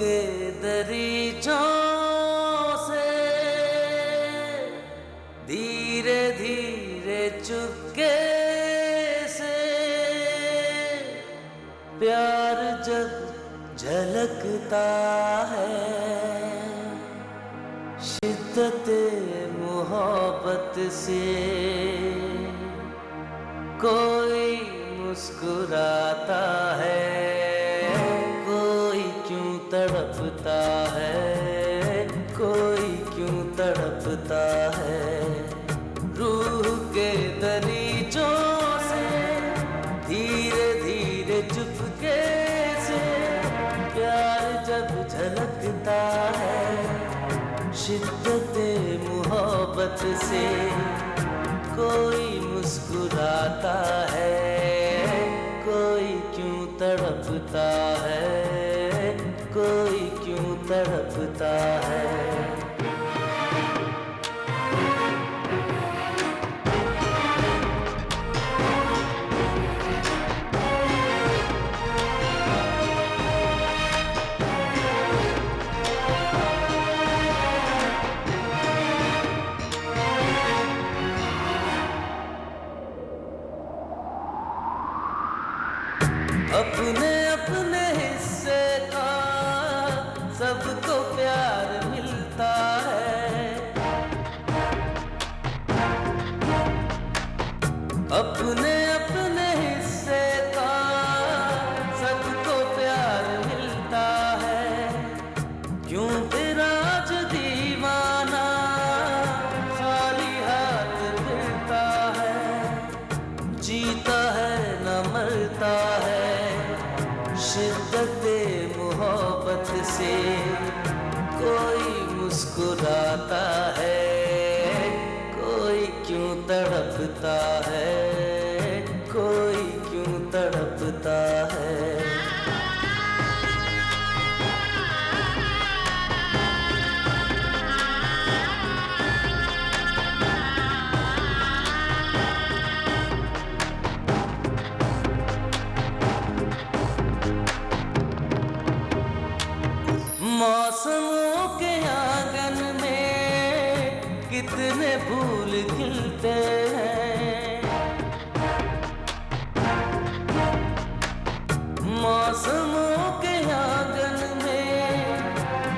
के दरीचों से धीरे धीरे चुपके से प्यार जब झलकता है, शिद्दते मोहब्बत से कोई मुस्कुराता है, कोई क्यों तड़पता है, कोई क्यों तड़पता है। रूह के दरीचों से धीरे धीरे चुपके से प्यार जब झलकता है, शिद्दते मोहब्बत से कोई मुस्कुराता है, कोई क्यों तड़पता है, कोई क्यों तड़पता है। अपने अपने हिस्से का सबको प्यार मिलता है, अपने अपने हिस्से का सबको प्यार मिलता है। क्यों तेरा आज दीवाना खाली हाथ फिरता है, जीता है न मरता है, शिद्दते मोहब्बत से कोई मुस्कुराता है, कोई क्यों तड़पता है, कोई क्यों तड़पता है। मौसमों के आंगन में कितने फूल खिलते हैं, मौसमों के आंगन में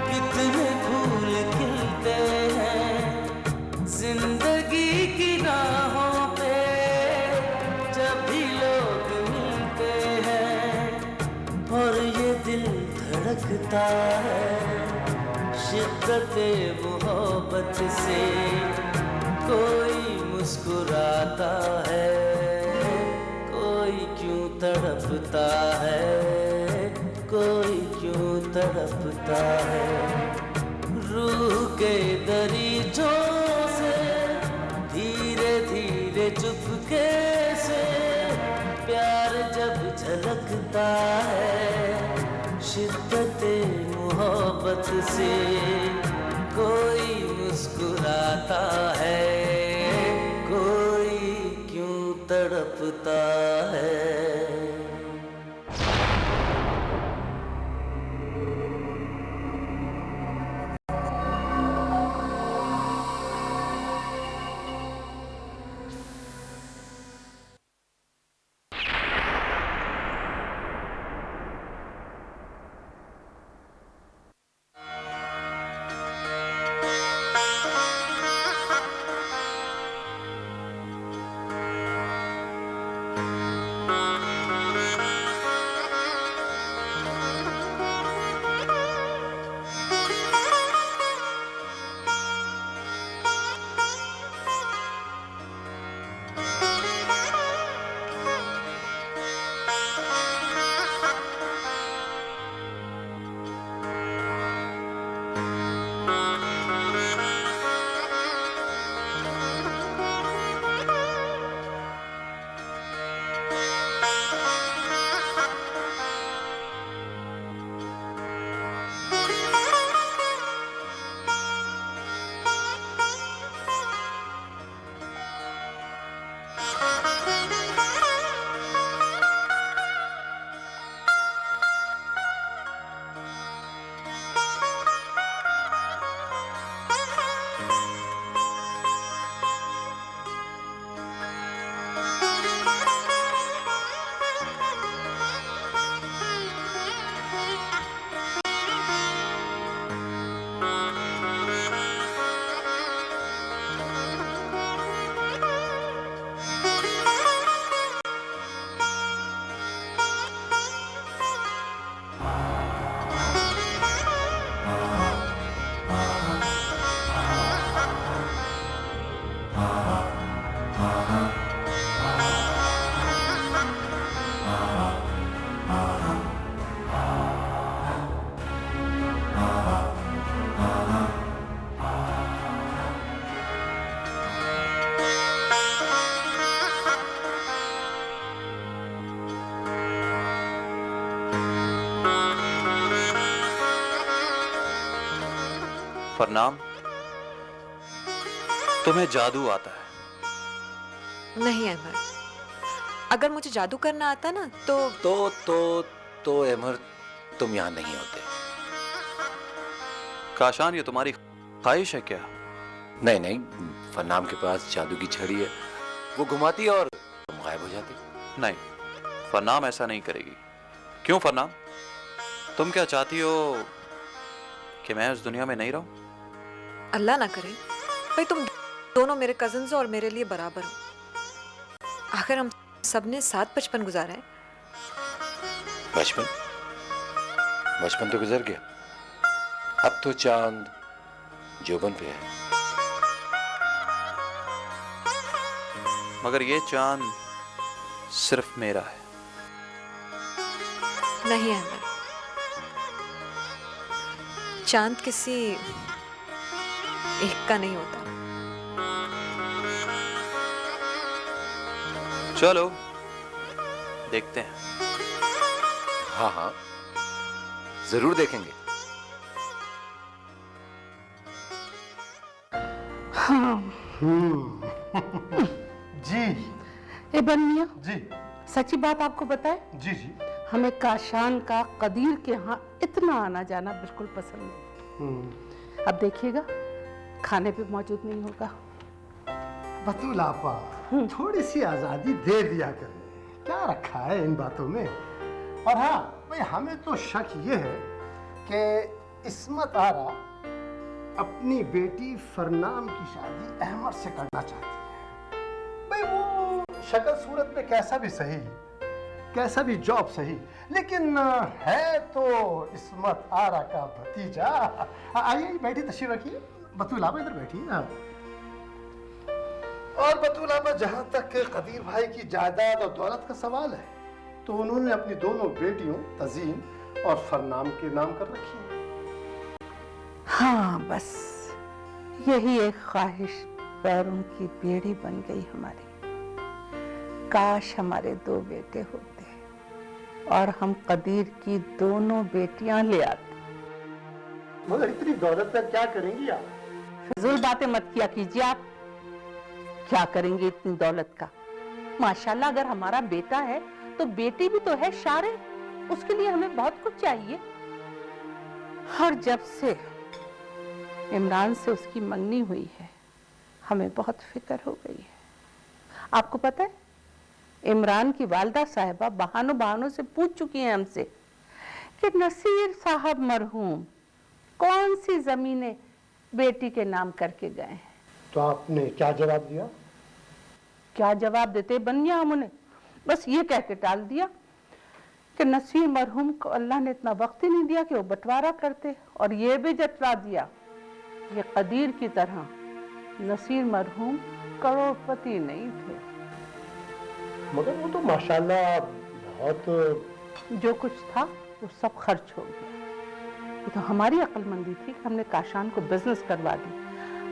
कितने फूल खिलते हैं। जिंदगी की राहों पे जब भी लोग मिलते हैं और ये दिल धड़कता है, शिद्दते मोहब्बत से कोई मुस्कुराता है, कोई क्यों तड़पता है, कोई क्यों तड़पता है। रूह के दरीचों से धीरे धीरे चुपके से प्यार जब झलकता है, शिद्दते मोहब्बत से कोई मुस्कुराता है, कोई क्यों तड़पता है। फरनाम, तुम्हें जादू आता है? नहीं अमर, अगर मुझे जादू करना आता ना तो अमर तुम यहाँ नहीं होते। काशान, ये तुम्हारी ख्वाहिश है क्या? नहीं नहीं, फरनाम के पास जादू की छड़ी है, वो घुमाती है और तुम गायब हो जाती। नहीं, फरनाम ऐसा नहीं करेगी। क्यों फरनाम, तुम क्या चाहती हो कि मैं इस दुनिया में नहीं रहूं? अल्लाह ना करे भाई, तुम दोनों मेरे कजिन्स हो और मेरे लिए बराबर हो। आखिर हम सबने साथ बचपन गुजारा है। बचपन तो गुजर गया, अब तो चांद जोबन पे है। मगर ये चांद सिर्फ मेरा है। नहीं अमर, चांद किसी एक का नहीं होता। चलो देखते हैं। हाँ हाँ, जरूर देखेंगे। हाँ। जी। ए बनिया जी सच्ची बात आपको बताए, जी जी। हमें काशान का कदीर के यहाँ इतना आना जाना बिल्कुल पसंद नहीं। अब देखिएगा खाने पे मौजूद नहीं होगा। बतूल आपा, थोड़ी सी आजादी दे दिया करें, क्या रखा है इन बातों में। और हाँ भाई, हमें तो शक ये है कि इस्मत आरा अपनी बेटी फरनाम की शादी अहमद से करना चाहती है। भाई वो शक्ल सूरत में कैसा भी सही, कैसा भी जॉब सही, लेकिन है तो इस्मत आरा का भतीजा। आइए बैठी, तशरीफ रखिए। बतूल आपा इधर बैठिए ना। और बतूल आपा, जहां तक कदीर भाई की जायदाद और दौलत का सवाल है, तो उन्होंने अपनी दोनों बेटियों तजीन और फरनाम के नाम कर रखी है। हाँ बस यही एक ख्वाहिश पैरों की बेड़ी बन गई हमारी। काश हमारे दो बेटे होते और हम कदीर की दोनों बेटियां ले आते। मगर इतनी दौलत का क्या करेंगी आप? फिजूल बातें मत किया कीजिए आप। क्या करेंगे इतनी दौलत का? माशाल्लाह अगर हमारा बेटा है तो बेटी भी तो है शारे, उसके लिए हमें बहुत कुछ चाहिए। हर जब से इमरान से उसकी मंगनी हुई है हमें बहुत फिक्र हो गई है। आपको पता है इमरान की वालदा साहिबा बहानों से पूछ चुकी हैं हमसे कि नसीर साहब मरहूम कौन सी जमीनें बेटी के नाम करके गए हैं। तो आपने क्या जवाब दिया? क्या जवाब देते बनिया, हम उन्हें बस ये कह के टाल दिया कि नसीर मरहूम को अल्लाह ने इतना वक्त ही नहीं दिया कि वो बंटवारा करते, और ये भी जतला दिया ये कदीर की तरह नसीर मरहूम करोड़पति नहीं थे। मगर वो तो माशाल्लाह बहुत, जो कुछ था वो सब खर्च हो गया। ये तो हमारी अक्लमंदी थी कि हमने काशान को बिजनेस करवा दी,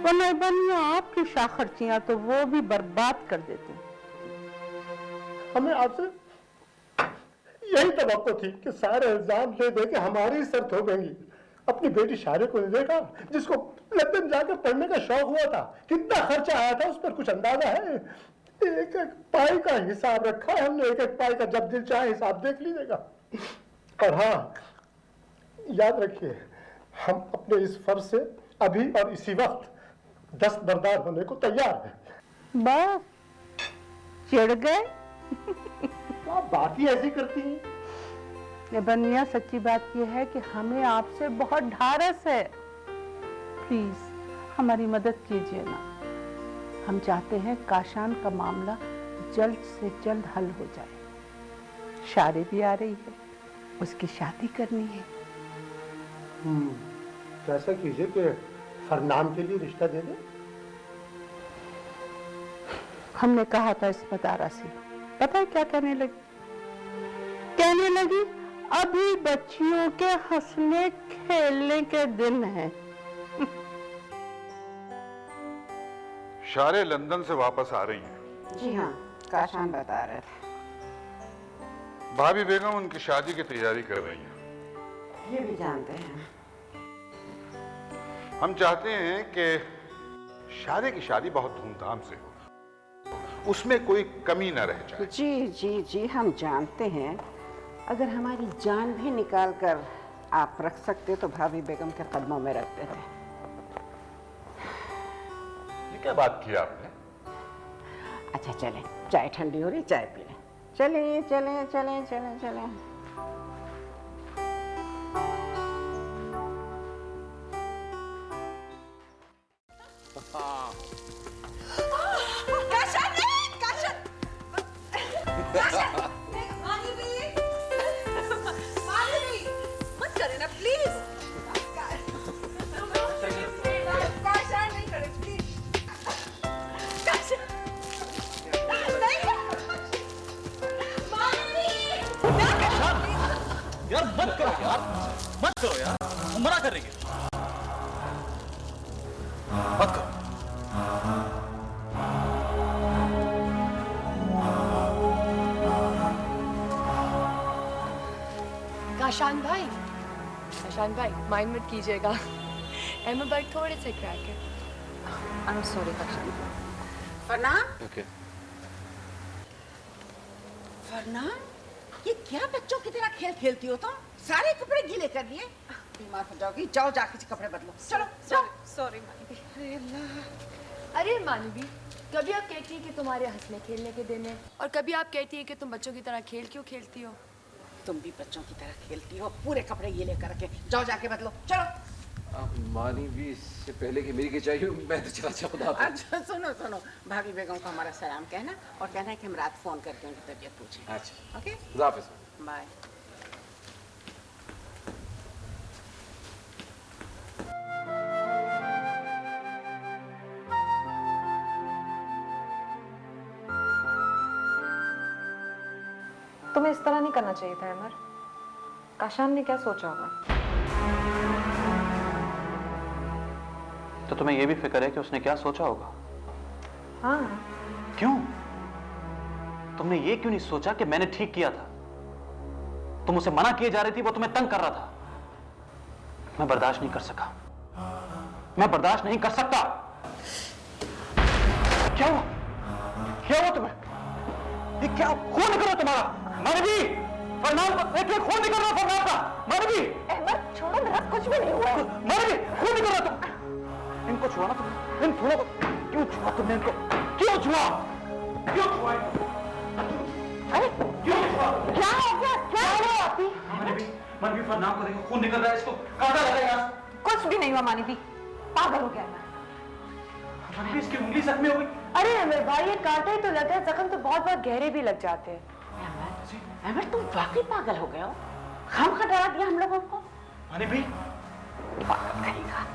वरना बनिया आपकी शाखर्चियां तो वो भी बर्बाद कर देते। हमें आपसे यही तवक्को थी कि सारे इल्जाम दे दे के हमारी सर ठोकेंगी। अपनी बेटी शारे को नहीं देखा, जिसको लंदन जाकर पढ़ने का शौक हुआ था, कितना खर्चा आया था उस पर कुछ अंदाजा है? एक एक पाई का हिसाब रखा है हमने, एक एक पाई का, जब दिल चाहे हिसाब देख लीजिएगा। और हाँ याद रखिए, हम अपने इस फर्ज से अभी और इसी वक्त दस्तबरदार होने को तैयार हैं। बस चिढ़ गए। आप बात ही ऐसी करती हैं। ये बनिया सच्ची बात यह है कि हमें आपसे बहुत ढारस है, प्लीज हमारी मदद कीजिए ना। हम चाहते हैं काशान का मामला जल्द से जल्द हल हो जाए। शादी भी आ रही है, उसकी शादी करनी है। तो ऐसा कीजिए कि फरनाम के लिए रिश्ता दे दें। हमने कहा था इस्मत आरा से, पता है क्या कहने लगी? कहने लगी अभी बच्चियों के हंसने खेलने के दिन हैं। शारे लंदन से वापस आ रही हैं। जी हाँ, काशान बता रहे थे। भाभी बेगम उनकी शादी की तैयारी कर रही हैं। ये भी जानते हैं। हम चाहते हैं कि शादी की शादी बहुत धूमधाम से हो, उसमें कोई कमी न रह जाए। जी जी जी, हम जानते हैं। अगर हमारी जान भी निकाल कर आप रख सकते तो भाभी बेगम के कदमों में रख देते। ये क्या बात की आपने? अच्छा चलें, चाय ठंडी हो रही, चाय पी लें। चलें चलें चलें चलें चलें। मत करे ना प्लीज। यार मत करो यार, मत करो यार, वो मना कर रही है। मत करो। काशान भाई माइंड मत कीजिएगा। एमा बट थोड़े से क्रैक है। I am sorry Kashan. Farnam, okay. Farnam, ये क्या बच्चों की तरह खेल खेलती हो तुम? सारे कपड़े गीले कर दिए, बीमार हो जाओगी। जाओ जाके से कपड़े बदलो। चलो जाओ। सॉरी। अरे अल्लाह। अरे मानवी, कभी आप कहती है कि तुम्हारे हंसने खेलने के दिन है और कभी आप कहती है कि तुम बच्चों की तरह खेल क्यों खेलती हो। तुम भी बच्चों की तरह खेलती हो, पूरे कपड़े गीले करके। जाओ जाके बदलो, चलो। मानी भी इससे पहले कि मेरी की चाहिए, मैं तो चला खुदा। अच्छा सुनो सुनो, भाभी बेगम को हमारा सलाम कहना और कहना है कि हम रात फोन करके उनकी तबीयत पूछें। अच्छा, ओके, हाफिज़। बाय। तुम्हें इस तरह नहीं करना चाहिए था अमर। काशान ने क्या सोचा होगा? तो तुम्हें यह भी फिक्र है कि उसने क्या सोचा होगा? हाँ। क्यों? तुमने ये क्यों नहीं सोचा कि मैंने ठीक किया था? तुम उसे मना किए जा रही थी, वो तुम्हें तंग कर रहा था। मैं बर्दाश्त नहीं कर सका, मैं बर्दाश्त नहीं कर सकता। क्या हुआ? क्या हुआ तुम्हें? ये क्या खून निकल रहा तुम्हारा? मानवी, फरनाम का एक खून निकल रहा फरनाम का। मानवी, अहमद छोड़ो मेरा, कुछ भी नहीं हुआ। मानवी, खून निकल रहा तुम। इनको छुआ ना तुमने? इन फूलों को क्यों छुआ तुमने? इनको क्यों छुआ? क्यों छुआ? अरे क्यों छुआ? क्या हो गया? क्या हुआ आपी? मानवी, फरनाम को देखो, खून निकल रहा है, इसको काटा लगेगा। कुछ भी नहीं हुआ मानवी, पागल हो गया मैं। मानवी, इसकी उंगली जख्मी हो गई। अरे अमर भाई, ये कांटा ही तो लगा है, जख्म तो बहुत बहुत गहरे भी लग जाते हैं। अमर, तुम वाकई पागल हो गए हो। हम का डरा दिया हम लोगों को। मानवी, पागल कहेगा।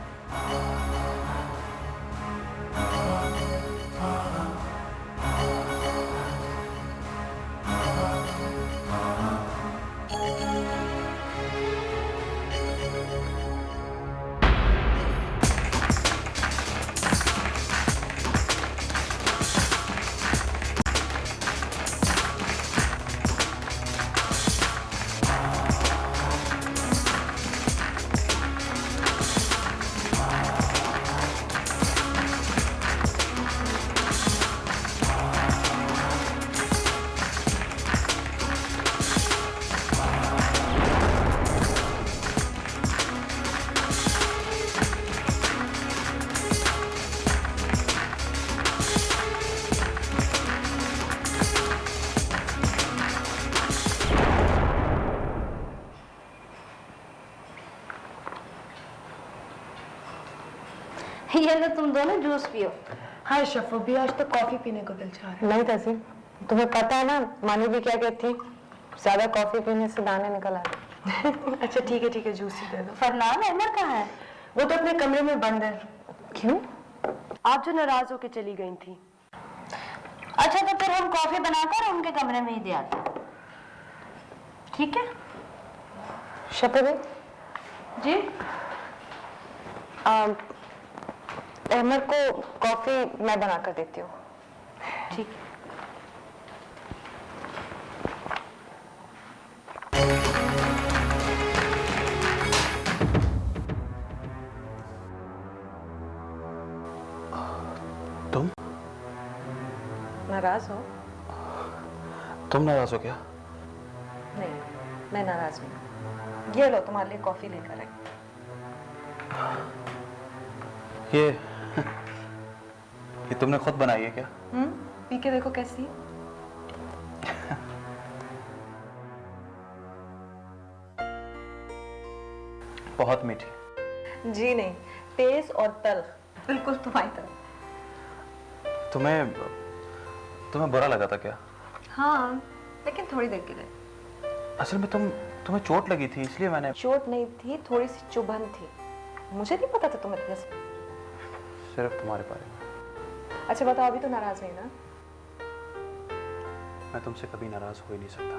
ये लो तुम दोनों जूस पियो। हाय शफो भी, आज तो कॉफी पीने को दिल चाह रहा है। नहीं तहसीन, तुम्हें पता है ना मानी भी क्या कहती, ज्यादा कॉफी पीने से दाने निकल आते। अच्छा ठीक है, जूस ही दे दो। फरनान अमर कहाँ है? वो तो अपने कमरे में बंद है। क्यों? आप जो नाराज होके चली गई थी। अच्छा तो फिर हम कॉफी बनाकर उनके कमरे में ही दे आते हैं, ठीक है? शफो जी, अहमद को कॉफी मैं बना कर देती हूँ। ठीक है। नाराज हो? तुम नाराज हो क्या? नहीं, मैं नाराज हूँ। ये लो, तुम्हारे लिए कॉफी लेकर आई। ये तुमने खुद बनाई है क्या? पी के देखो कैसी है। बहुत मीठी। जी नहीं, तेज और तल्ख, बिल्कुल तुम्हारी तरह। तुम्हें बुरा लगा था क्या? हाँ, लेकिन थोड़ी देर के लिए। असल में तुम्हें चोट लगी थी इसलिए मैंने। चोट नहीं थी, थोड़ी सी चुभन थी। मुझे नहीं पता था तुम इतने सिर्फ तुम्हारे बारे में। अच्छा बताओ, अभी तो नाराज नहीं ना? मैं तुमसे कभी नाराज हो ही नहीं सकता।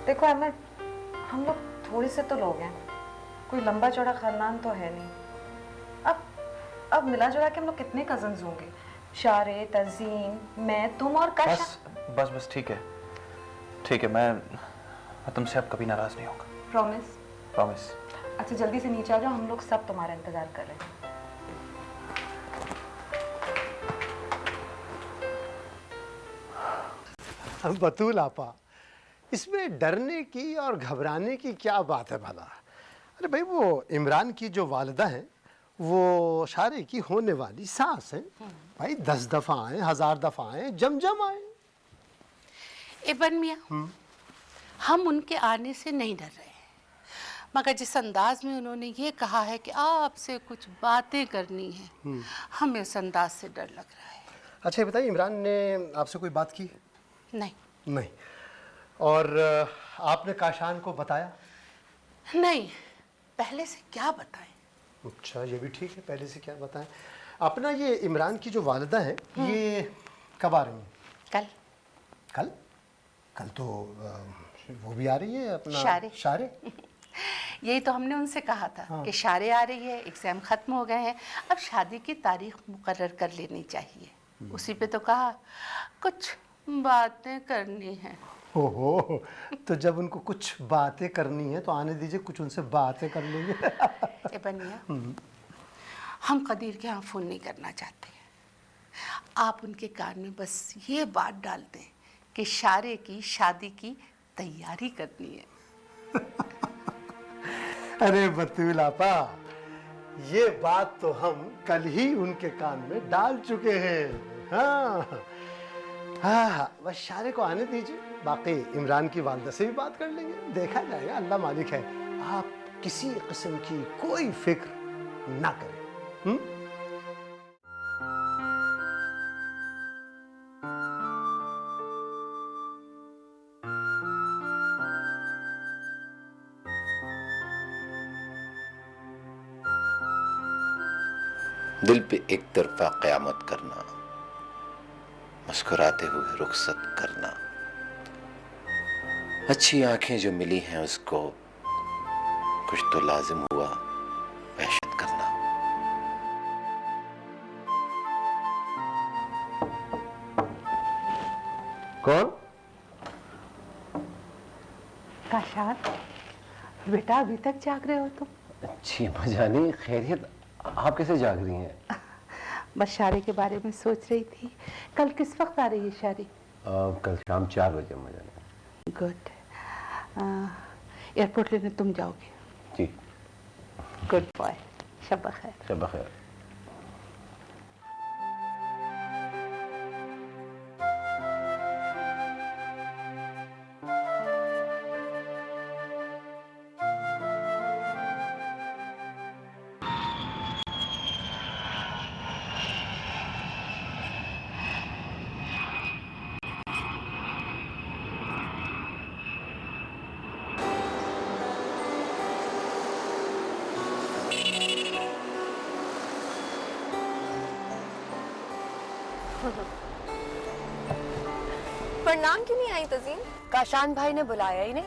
देखो अहमद, हम लोग थोड़े से तो लोग हैं, कोई लंबा चौड़ा खानदान तो है नहीं। अब मिला जुला के हम लोग कितने कजन्स होंगे? शारे, तज़ीन, मैं, तुम और काशा। बस ठीक है। मैं तुमसे अब कभी नाराज नहीं होगा। प्रॉमिस? प्रॉमिस। अच्छा जल्दी से नीचे आ जाओ, हम लोग सब तुम्हारा इंतजार कर रहे हैं। बतूल आपा, इसमें डरने की और घबराने की क्या बात है भला? अरे भाई, वो इमरान की जो वालिदा हैं वो शारे की होने वाली सास हैं। भाई 10 दफा आए, 1000 दफा आए, जम आए। इब्न मियां, हम उनके आने से नहीं डर रहे हैं, मगर जिस अंदाज में उन्होंने ये कहा है कि आपसे कुछ बातें करनी है, हमें उस अंदाज से डर लग रहा है। अच्छा ये बताइए, इमरान ने आपसे कोई बात की? नहीं। और आपने काशान को बताया? नहीं, पहले से क्या बताएं? अच्छा ये भी ठीक है, पहले से क्या बताएं। अपना ये इमरान की जो वालिदा है, ये कब आ रही हैं? कल तो वो भी आ रही है, अपना शारे। यही तो हमने उनसे कहा था कि शारे आ रही है, एग्जाम खत्म हो गए हैं, अब शादी की तारीख मुकर्रर कर लेनी चाहिए। उसी पे तो कहा कुछ बातें करनी है। ओहो, तो जब उनको कुछ बातें करनी है तो आने दीजिए, कुछ उनसे बातें कर लेंगे। इब्न मियां, हम कदीर के यहाँ फोन नहीं करना चाहते। आप उनके कान में बस ये बात डाल दें कि शारे की शादी की तैयारी करनी है। अरे बतूल आपा, ये बात तो हम कल ही उनके कान में डाल चुके हैं। हाँ, बस शारे को आने दीजिए, बाकी इमरान की वालिदा से भी बात कर लेंगे, देखा जाएगा, अल्लाह मालिक है। आप किसी किस्म की कोई फिक्र ना करें। दिल पे एक तरफा क़यामत करना, मुस्कुराते हुए रुखसत करना, अच्छी आंखें जो मिली हैं उसको कुछ तो लाजिम हुआ वहशत करना। कौन? काशान, बेटा अभी तक जाग रहे हो तुम? अच्छी अम्मा जानी, खैरियत? आप कैसे जाग रही हैं? बस शारे के बारे में सोच रही थी। कल किस वक्त आ रही है शादी? कल शाम 4 बजे अम्मा जानी। गुड। एयरपोर्ट लेने तुम जाओगे? जी। Good boy. शब खैर। शब खैर। प्रणाम क्यों नहीं आई तज़ीन? काशान भाई ने बुलाया ही नहीं,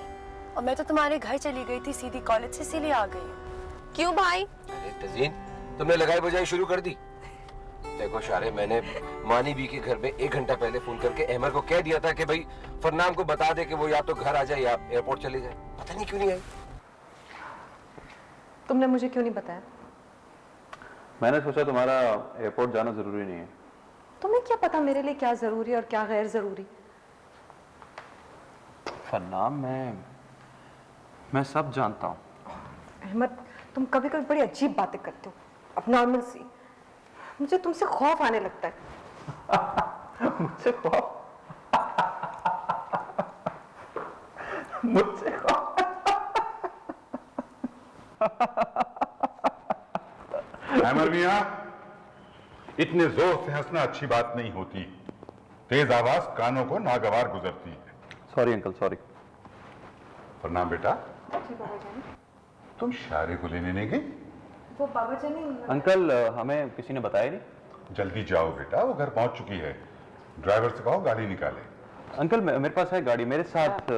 और मैं तो तुम्हारे घर चली गई थी सीधी कॉलेज से, इसीलिए आ गई। क्यों भाई? अरे तज़ीन, तुमने लगाई बजाई शुरू कर दी। देखो शारे, मैंने मानी बी के घर में 1 घंटा पहले फोन करके अहमद को कह दिया था कि भाई फरनाम को बता दे कि वो या तो घर आ जाए या एयरपोर्ट चले जाए। पता नहीं क्यों नहीं आई। तुमने मुझे क्यों नहीं बताया? मैंने सोचा तुम्हारा एयरपोर्ट जाना जरूरी नहीं है। तुम्हें क्या पता मेरे लिए क्या जरूरी और क्या गैर जरूरी? फरना, मैं सब जानता हूँ। अहमद, तुम कभी कभी बड़ी अजीब बातें करते हो, अब नॉर्मल सी। मुझे तुमसे खौफ आने लगता है। मुझसे खौफ? मुझसे खौफ? अहमद मियां, इतने जोर से हंसना अच्छी बात नहीं होती। तेज आवाज कानों को नागवार गुजरती है। Sorry uncle, sorry. प्रणाम बेटा। तुम शारे को लेने नहीं गई? वो बाबा जानी। अंकल, हमें किसी ने बताया नहीं। जल्दी जाओ बेटा, वो घर पहुंच चुकी है। ड्राइवर से कहो गाड़ी निकाले। अंकल, मेरे पास है गाड़ी, मेरे साथ।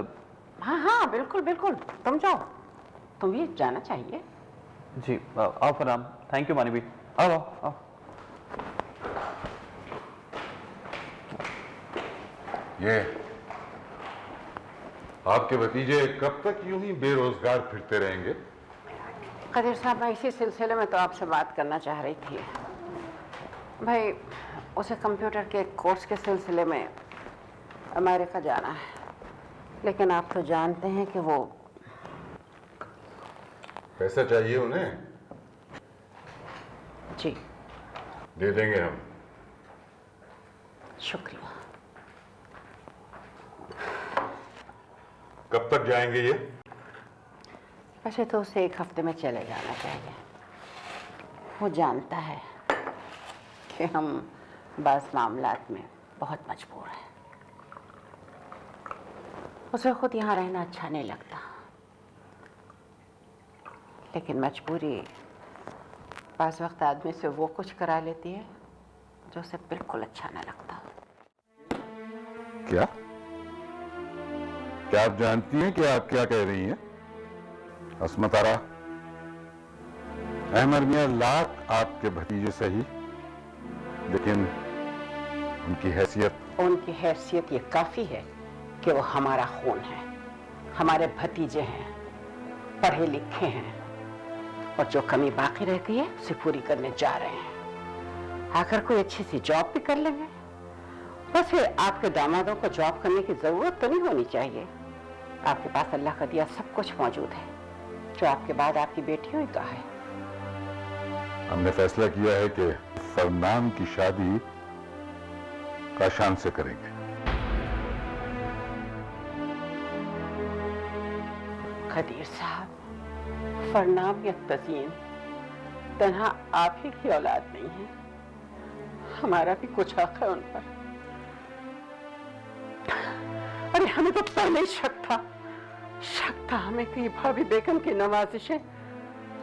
हाँ हाँ, बिल्कुल बिल्कुल, तुम जाओ, तुम भी जाना चाहिए। जी, आओ फरनाम। थैंक यू मानी भी। आओ आओ आओ। ये आपके भतीजे कब तक यूं ही बेरोजगार फिरते रहेंगे? कदीर साहब, मैं इसी सिलसिले में तो आपसे बात करना चाह रही थी। भाई, उसे कंप्यूटर के कोर्स के सिलसिले में अमेरिका जाना है, लेकिन आप तो जानते हैं कि वो पैसा चाहिए उन्हें। जी दे देंगे हम। शुक्रिया। कब तक जाएंगे ये? वैसे तो उसे 1 हफ्ते में चले जाना चाहिए। वो जानता है कि हम बाज़ मामलात में बहुत मजबूर हैं। उसे खुद यहाँ रहना अच्छा नहीं लगता, लेकिन मजबूरी बाज़ वक्त आदमी से वो कुछ करा लेती है जो उसे बिल्कुल अच्छा न लगता। क्या आप जानती हैं कि आप क्या कह रही हैं? अस्मत आरा, अहमद मियां लाख आपके भतीजे सही, लेकिन उनकी हैसियत ये काफी है कि वो हमारा खून है, हमारे भतीजे हैं, पढ़े लिखे हैं, और जो कमी बाकी रह गई है उसे पूरी करने जा रहे हैं। आखिर कोई अच्छी सी जॉब भी कर लेंगे। बस फिर आपके दामादों को जॉब करने की जरूरत तो नहीं होनी चाहिए। आपके पास अल्लाह का दिया सब कुछ मौजूद है, जो आपके बाद आपकी बेटियों ही का है। हमने फैसला किया है कि फरनाम की शादी काशान से करेंगे। खदीर साहब, फरनाम या तज़ीन तन्हा आप ही की औलाद नहीं है, हमारा भी कुछ हक है उन पर। अरे हमें तो पहले ही शक था हमें कि भाभी बेगम की नवाजिशें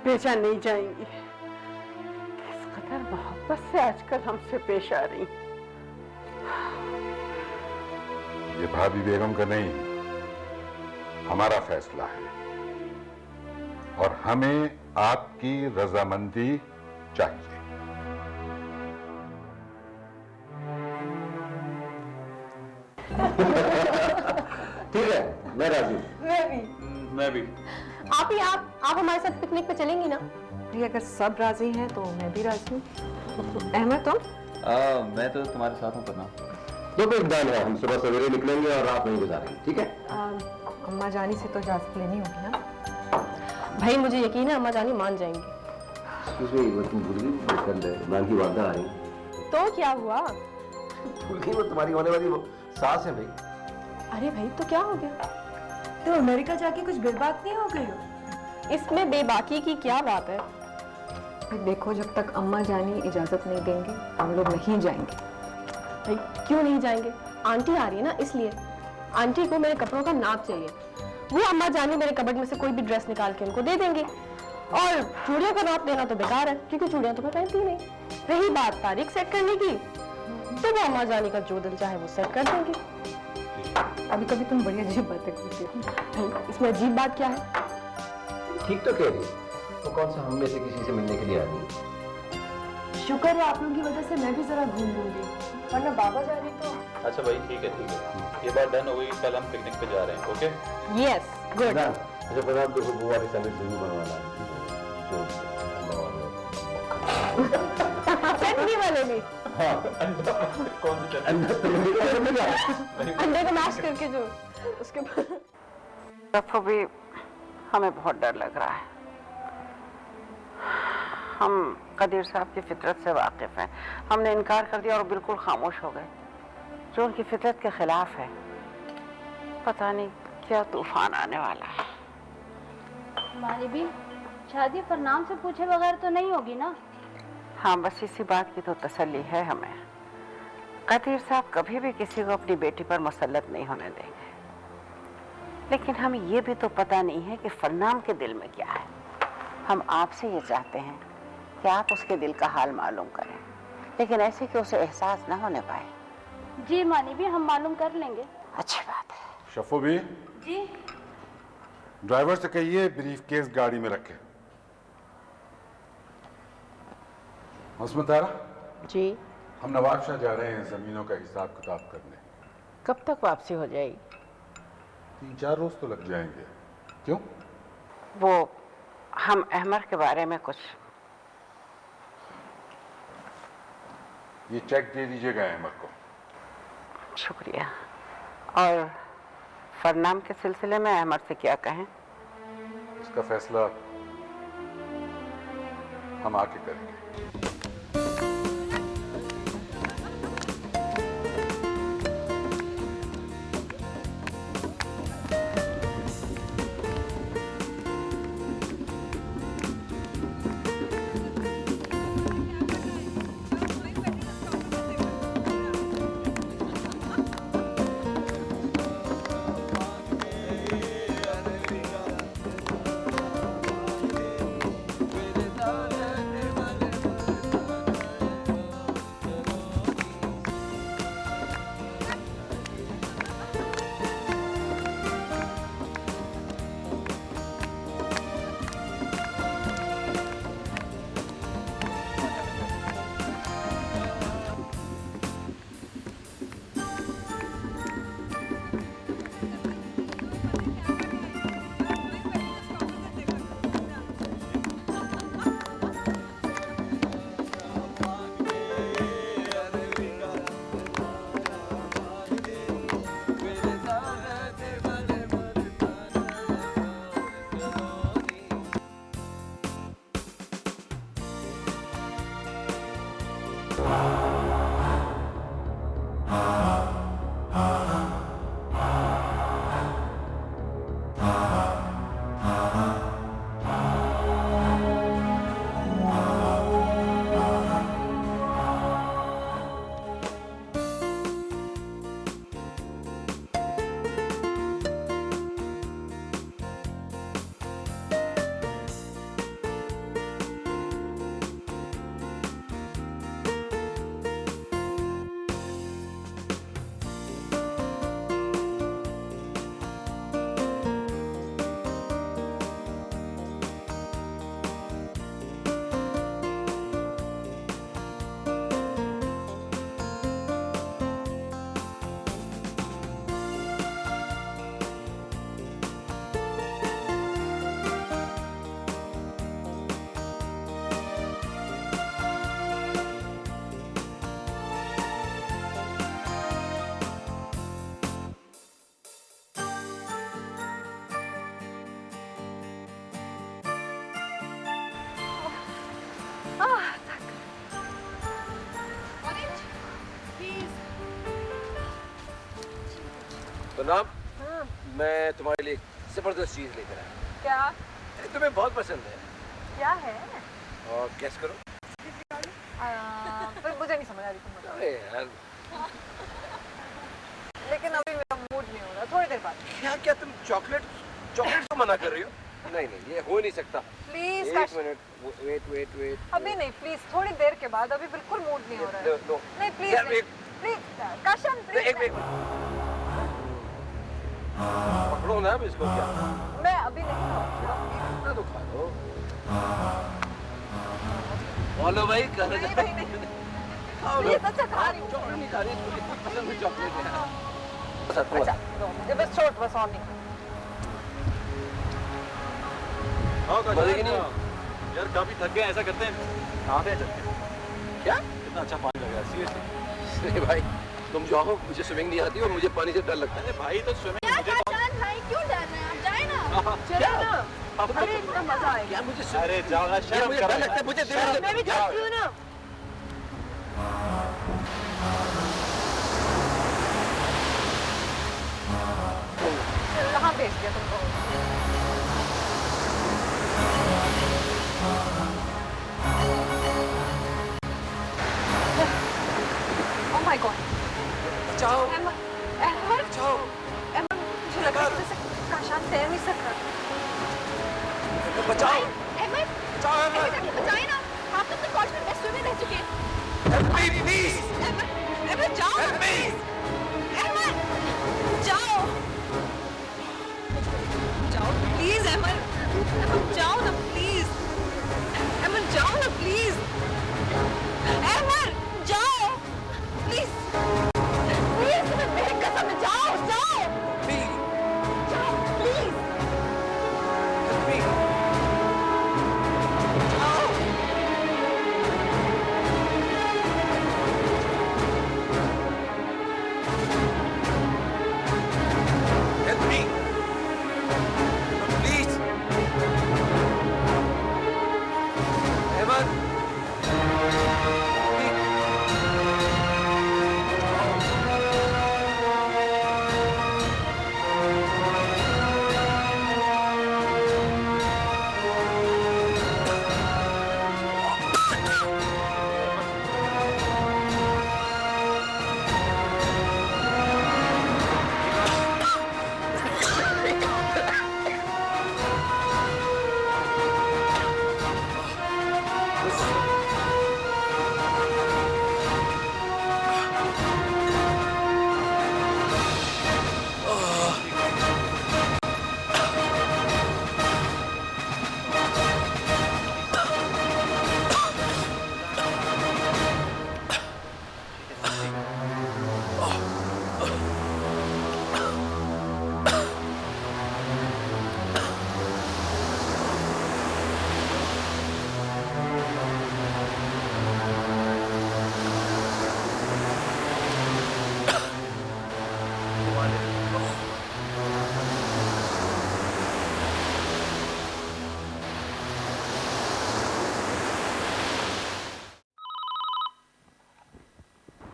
बेजा नहीं जाएंगी। किस कदर मोहब्बत से आजकल हमसे पेश आ रही। ये भाभी बेगम का नहीं, हमारा फैसला है, और हमें आपकी रजामंदी चाहिए। ठीक है, मैं राजी। मैं भी। आप हमारे साथ पिकनिक पे चलेंगी ना? जी, अगर सब राजी हैं तो मैं भी राजी हूँ। अहमद, तुम? मैं तो तुम्हारे साथ हूँ करना। तो फिर डन है, हम सुबह सवेरे निकलेंगे और रात नहीं गुजारेंगे, ठीक है? अम्मा जानी से तो इजाजत लेनी होगी ना? भाई मुझे यकीन है अम्मा जानी मान जाएंगी। वो तुम भूल गई, कल इमरान की वालदा आ रही है। तो क्या हुआ? भूल गई, वो तुम्हारी होने वाली वो सास है भाई। अरे भाई, तो क्या हो गया? तो अमेरिका जाके कुछ बेबाक नहीं हो गई हो? इसमें बेबाकी की क्या बात है? देखो, जब तक अम्मा जानी इजाजत नहीं देंगे हम लोग नहीं जाएंगे। भाई क्यों नहीं जाएंगे? आंटी आ रही है ना, इसलिए। आंटी को मेरे कपड़ों का नाप चाहिए, वो अम्मा जानी मेरे कबर्ड में से कोई भी ड्रेस निकाल के उनको दे देंगे। और चूड़ियों का नाप देना तो बेकार है, क्योंकि चूड़ियां तो मैं पहनती नहीं। रही बात तारीख सेट करने की, तो वो अम्मा जानी का जो दिल चाहे वो सेट कर देंगे। कभी कभी तुम बड़ी अजीब बातें करती हो। इसमें अजीब बात क्या है? ठीक तो कह रही है, तो कौन सा हम में से किसी से मिलने के लिए आ रही है? शुक्र है आप लोगों की वजह से मैं भी जरा घूम लूंगी, वरना बाबा जा रही तो। अच्छा भाई, ठीक है, ये बात डन हो गई। कल हम पिकनिक पे जा रहे हैं, ओके? Yes, good. अच्छा पता, देखो बुआ की सैंडविच जरूर बनवाना। तंदूरी वाले भी। हाँ, अंडा कौन सा अंडे को मैश करके जो उसके रफो भी हमें बहुत डर लग रहा है। हम कदीर साहब की फितरत से वाकिफ हैं। हमने इनकार कर दिया और बिल्कुल खामोश हो गए, जो उनकी फितरत के खिलाफ है। पता नहीं क्या तूफान आने वाला है। मानी भी शादी फरनाम से पूछे बगैर तो नहीं होगी ना? हाँ, बस इसी बात की तो तसल्ली है हमें। कदीर साहब कभी भी किसी को अपनी बेटी पर मुसल्लत नहीं होने देंगे, लेकिन हमें ये भी तो पता नहीं है कि फरनाम के दिल में क्या है। हम आपसे ये चाहते हैं कि आप उसके दिल का हाल मालूम करें, लेकिन ऐसे कि उसे एहसास ना होने पाए। जी मानी भी, हम मालूम कर लेंगे। अच्छी बात है। शफो भी, जी ड्राइवर से कहिए ब्रीफकेस गाड़ी में रखे। मसमतारा जी, हम नवाब शाह जा रहे हैं जमीनों का हिसाब किताब करने। कब तक वापसी हो जाएगी? 3-4 रोज तो लग जाएंगे। क्यों? वो हम अहमर के बारे में कुछ। ये चेक दे दीजिएगा अहमद को। शुक्रिया। और फरनाम के सिलसिले में अहमद से क्या कहें? इसका फैसला हम आके करेंगे। तो नाम मैं तुम्हारे लिए जबरदस्त चीज लेकर आया। क्या? तुम्हें बहुत पसंद है। क्या है? और गेस करो। पर मुझे नहीं समझ आ रही, तुम बताओ। अरे यार, लेकिन अभी मेरा मूड नहीं हो रहा, थोड़ी देर बाद। क्या तुम चॉकलेट को मना कर रही हो? नहीं नहीं, ये हो नहीं सकता। प्लीज एक मिनट, वेट। अभी नहीं, प्लीज थोड़ी देर के बाद। अभी बिल्कुल मूड नहीं हो रहा है। नहीं प्लीज, प्लीज काशन, प्लीज। एक पकड़ो ना अब इसको। क्या? मैं अभी नहीं खाऊंगा। इतना तो खा लो। बोलो भाई, कर नहीं। प्लीज, अच्छा खा रही हूँ। चॉकलेट नहीं खा रही, इसको कितनी पसंद है चॉकलेट है। अच्छा, मुझे बस छोड़, बस और नहीं। मजे की नहीं यार, काफी थक गए। ऐसा करते हैं, खाते हैं चल के। क्या? कितना अच्छा पानी लग रहा है सीरियसली। अरे भाई तुम जाओ, मुझे स्विमिंग नहीं आती और मुझे पानी से डर लगता है। अरे भाई तो स्विमिंग मुझे भाई क्यों डर रहे हैं? आप जाए ना। क्या? अरे इतना मजा आएगा। यार मुझे अरे जाओ ना, शर्म मुझे डर लगता है, मुझे मैं भी चलती हूँ ना। कहाँ भेज दिया तुमको? Oh my God! बचाओ अहमद, बचाओ, मुझे लगा जैसे काशान तैर नहीं सकता। बचाओ अहमद, बचाओ अहमद, बचाए ना। आप तो अपने कॉलेज में बेस्ट स्विमर रह चुके हैं। हेल्प मी प्लीज, अहमद जाओ। हेल्प मी। अहमद जाओ। जाओ प्लीज अहमद। अहमद जाओ ना प्लीज। अहमद जाओ ना प्लीज। अहमद जाओ प्लीज। प्लीज मेरी कसम है, जाओ जाओ प्लीज जाओ प्लीज। Help me. जाओ। Help me please. Ahmad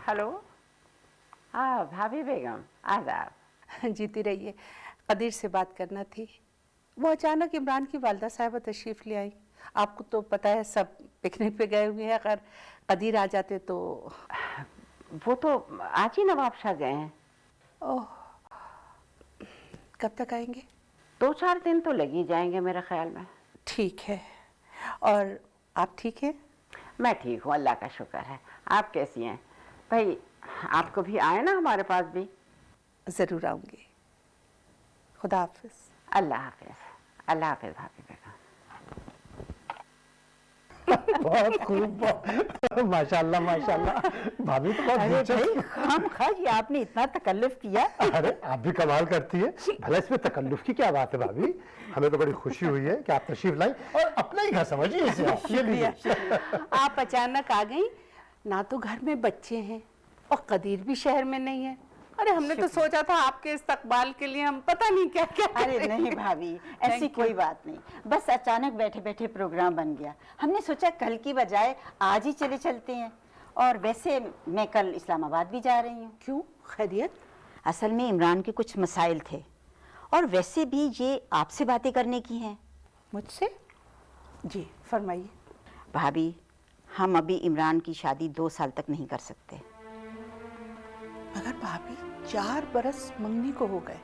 hello. हाँ भाभी बेगम, आदाब। जीती रहिए। कदीर से बात करना थी। वो अचानक इमरान की वालदा साहिबा तशरीफ़ ले आई। आपको तो पता है सब पिकनिक पे गए हुए हैं। अगर कदीर आ जाते तो। वो तो आज ही नवाबशाह गए हैं। ओह, कब तक आएंगे? 2-4 दिन तो लग ही जाएंगे मेरे ख्याल में। ठीक है। और आप ठीक हैं? मैं ठीक हूँ, अल्लाह का शुक्र है। आप कैसी हैं भाई? आपको भी आए ना हमारे पास भी। ज़रूर आऊँगी। खुदा हाफिज़। अल्लाह हाफिज़। अल्लाह हाफिज़ भाभी बेगम। बहुत खूब, माशाल्लाह माशाल्लाह। भाभी तो बहुत दिलचस्प। खामखा जी आपने इतना तकल्लुफ किया। अरे आप भी कमाल करती है। भला इसमें तकल्लुफ की क्या बात है भाभी? हमें तो बड़ी खुशी हुई है कि आप तशरीफ लाई और अपना ही घर समझिए इसे आप। ये लीजिए। आप अचानक आ गई ना, तो घर में बच्चे हैं और कदीर भी शहर में नहीं है। अरे हमने तो सोचा था आपके इस्तकबाल के लिए हम पता नहीं क्या क्या। अरे नहीं भाभी, ऐसी कोई बात नहीं। बस अचानक बैठे बैठे प्रोग्राम बन गया। हमने सोचा कल की बजाय आज ही चले चलते हैं। और वैसे मैं कल इस्लामाबाद भी जा रही हूँ। क्यों, खैरियत? असल में इमरान के कुछ मसाइल थे और वैसे भी ये आपसे बातें करने की हैं। मुझसे? जी फरमाइए। भाभी, हम अभी इमरान की शादी 2 साल तक नहीं कर सकते। मगर भाभी 4 बरस मंगनी को हो गए।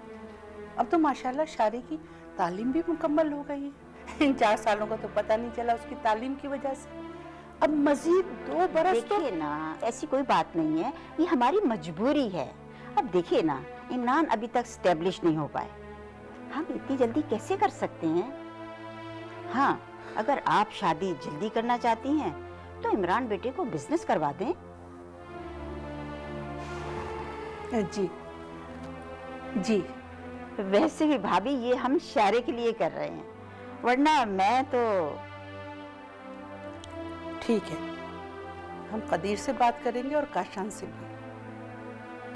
अब तो माशाल्लाह शादी की तालीम भी मुकम्मल हो गई है। इन 4 सालों का तो पता नहीं चला उसकी तालीम की वजह से। अब मजीद 2 बरस तो। देखिए ना, ऐसी कोई बात नहीं है, ये हमारी मजबूरी है। अब देखिए ना, इमरान अभी तक स्टेब्लिश नहीं हो पाए। हम इतनी जल्दी कैसे कर सकते हैं? हाँ, अगर आप शादी जल्दी करना चाहती हैं तो इमरान बेटे को बिजनेस करवा दें। जी जी। वैसे भी भाभी ये हम शारे के लिए कर रहे हैं, वरना मैं तो। ठीक है, हम कदीर से बात करेंगे और काशान से भी,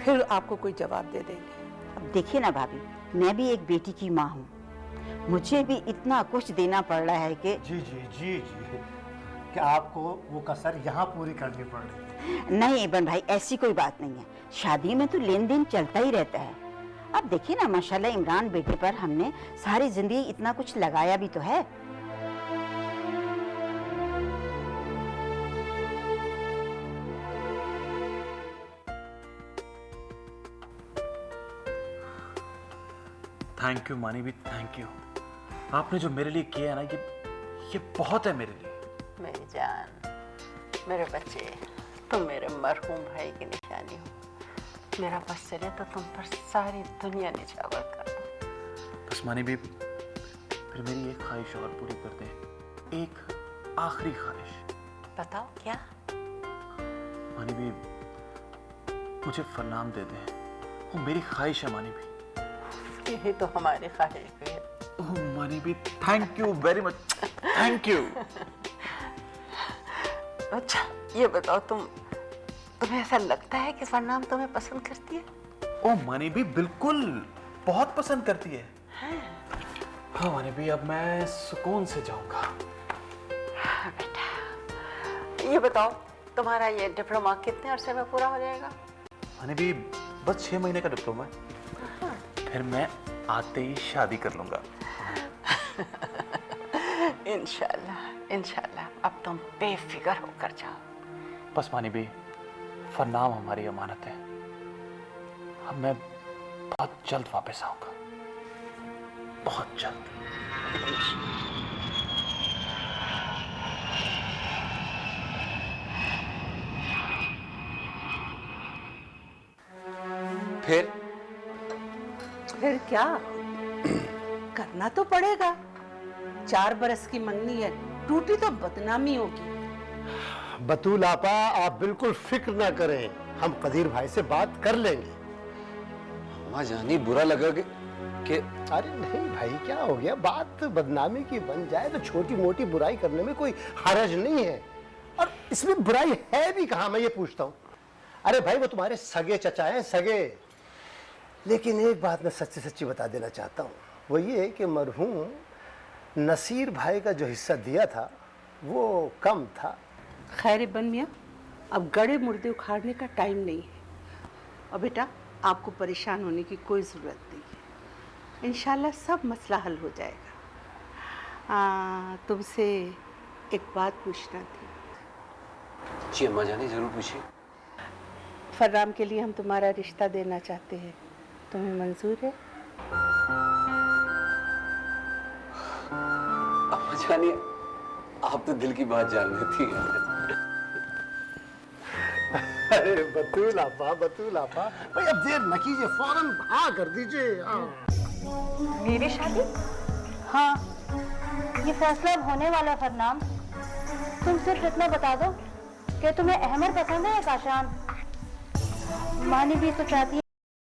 फिर आपको कोई जवाब दे देंगे। अब देखिए ना भाभी, मैं भी एक बेटी की माँ हूँ, मुझे भी इतना कुछ देना पड़ रहा है कि जी जी जी जी, कि आपको वो कसर यहाँ पूरी करनी पड़ रही है। नहीं इबन भाई, ऐसी कोई बात नहीं है, शादी में तो लेन देन चलता ही रहता है। अब देखिए ना, माशाल्लाह इमरान बेटे पर हमने सारी जिंदगी इतना कुछ लगाया भी तो है। थैंक यू मानी भी, थैंक यू। आपने जो मेरे लिए किया है ना, ये बहुत है मेरे लिए। मेरी जान, मेरे बच्चे, तुम मेरे मरहूम भाई की निशानी हो। मेरा बस चले तो तुम पर सारी दुनिया निछावर कर दो। बस मानी भी, फिर मेरी एक ख्वाहिश और पूरी कर दे, एक आखिरी ख्वाहिश। बताओ क्या? मानी भी, मुझे फरनाम दे दे, वो मेरी ख्वाहिश है मानी भी। यही तो हमारी ख्वाहिश भी है। ओह मानी भी, thank you very much, thank you. अच्छा ये बताओ, तुम्हें ऐसा लगता है कि फरनाम तुम्हें पसंद करती है? ओह मानी भी, बिल्कुल, बहुत पसंद करती है। हाँ मानी भी, अब मैं सुकून से जाऊंगा। हाँ बेटा, ये बताओ तुम्हारा ये डिप्लोमा कितने अरसे में पूरा हो जाएगा? मानी भी, बस 6 महीने का डिप्लोमा है, फिर मैं आते ही शादी कर लूंगा। इंशाल्लाह इंशाल्लाह, अब तुम बेफिक्र होकर जाओ। बस मानी भी, फरनाम हमारी अमानत है, अब मैं बहुत जल्द वापस आऊंगा, बहुत जल्द। फिर क्या करना तो पड़ेगा। 4 बरस की मंगनी है, टूटी तो बदनामी होगी। बतूल आपा, आप बिल्कुल फिक्र ना करें, हम कदीर भाई से बात कर लेंगे। माँ जानी बुरा लगा कि अरे नहीं भाई, क्या हो गया, बात बदनामी की बन जाए तो छोटी मोटी बुराई करने में कोई हरज नहीं है, और इसमें बुराई है भी कहाँ, मैं ये पूछता हूँ। अरे भाई, वो तुम्हारे सगे चचा हैं, सगे। लेकिन एक बात मैं सच्ची सच्ची बता देना चाहता हूँ, वो ये कि मरहूम नसीर भाई का जो हिस्सा दिया था वो कम था। खैर इब्न मियां, अब गड़े मुर्दे उखाड़ने का टाइम नहीं है, और बेटा आपको परेशान होने की कोई ज़रूरत नहीं है, इंशाल्लाह सब मसला हल हो जाएगा। तुमसे एक बात पूछना थी। जी अम्मा जानी, जरूर पूछिए। फर्राम के लिए हम तुम्हारा रिश्ता देना चाहते हैं, तुम्हें मंजूर है? अम्मा जानी, आप तो दिल की बात जान लेती हैं। अरे बतूल आपा, बतूल आपा, भाई अब देर न कीजिए, फौरन हाँ कर दीजिए। मेरी शादी? हाँ, ये फैसला अब होने वाला है फरनाम। तुम सिर्फ इतना बता दो कि तुम्हें अहमद पसंद है या काशान। मानी भी तो चाहती है